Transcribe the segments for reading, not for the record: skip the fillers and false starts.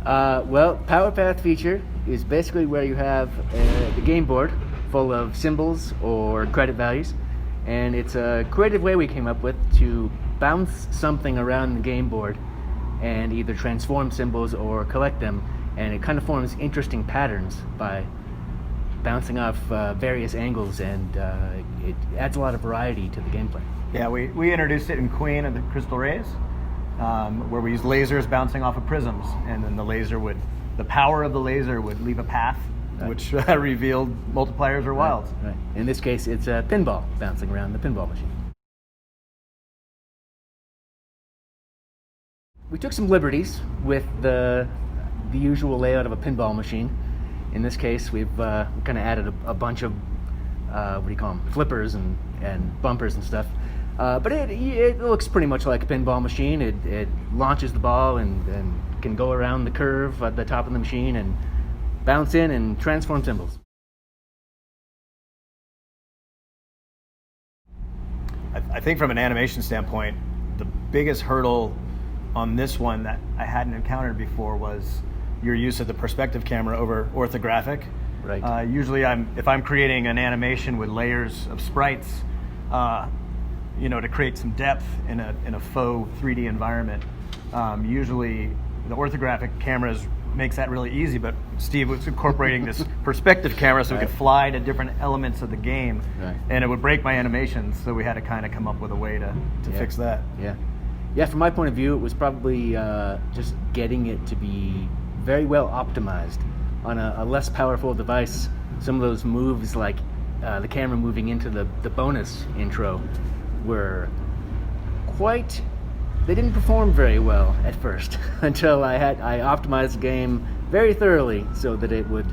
Well, Power Path feature is basically where you have the game board full of symbols or credit values, and it's a creative way we came up with to bounce something around the game board and either transform symbols or collect them, and it kind of forms interesting patterns by bouncing off various angles, and it adds a lot of variety to the gameplay. Yeah, we introduced it in Queen of the Crystal Rays, where we used lasers bouncing off of prisms, and then the power of the laser would leave a path, right, which revealed multipliers or wilds. Right. In this case, it's a pinball bouncing around the pinball machine. We took some liberties with the usual layout of a pinball machine. In this case, we've kind of added a bunch of flippers and bumpers and stuff. But it looks pretty much like a pinball machine. It launches the ball and can go around the curve at the top of the machine and bounce in and transform symbols. I think from an animation standpoint, the biggest hurdle on this one that I hadn't encountered before was your use of the perspective camera over orthographic. Right. Usually, if I'm creating an animation with layers of sprites, to create some depth in a faux 3D environment, usually the orthographic cameras makes that really easy. But Steve was incorporating this perspective camera so we could fly to different elements of the game, right, and it would break my animations. So we had to kind of come up with a way to fix that. Yeah, from my point of view, it was probably just getting it to be very well optimized on a less powerful device. Some of those moves, like the camera moving into the bonus intro, were they didn't perform very well at first until I optimized the game very thoroughly so that it would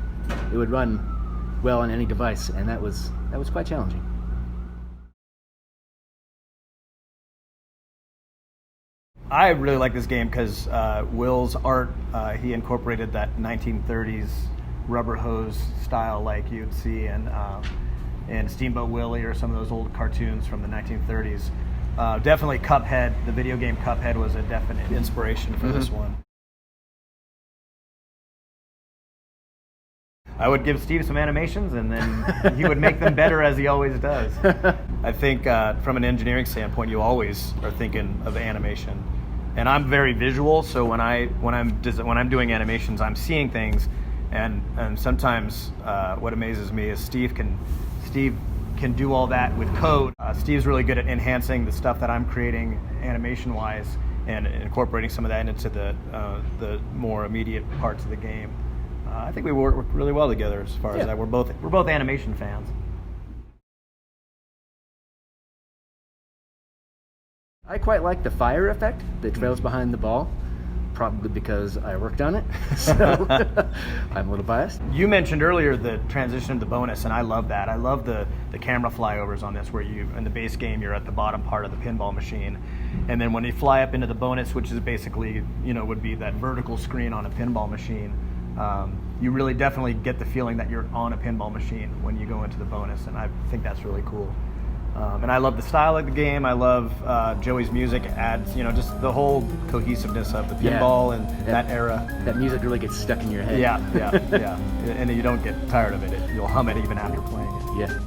run well on any device, and that was quite challenging. I really like this game because Will's art, he incorporated that 1930s rubber hose style like you'd see in Steamboat Willie or some of those old cartoons from the 1930s. Definitely Cuphead, the video game Cuphead, was a definite inspiration for this one. I would give Steve some animations, and then he would make them better, as he always does. I think from an engineering standpoint, you always are thinking of animation, and I'm very visual. So when I'm doing animations, I'm seeing things, and sometimes what amazes me is Steve can do all that with code. Steve's really good at enhancing the stuff that I'm creating animation-wise and incorporating some of that into the more immediate parts of the game. I think we work really well together as far as that. We're both animation fans. I quite like the fire effect that trails behind the ball, probably because I worked on it, so I'm a little biased. You mentioned earlier the transition to bonus, and I love that. I love the camera flyovers on this, where in the base game, you're at the bottom part of the pinball machine, and then when you fly up into the bonus, which is basically, would be that vertical screen on a pinball machine, you really definitely get the feeling that you're on a pinball machine when you go into the bonus, and I think that's really cool. And I love the style of the game. I love Joey's music. It adds, just the whole cohesiveness of the pinball and that era. That music really gets stuck in your head. Yeah. And you don't get tired of it. You'll hum it even after playing it. Yeah.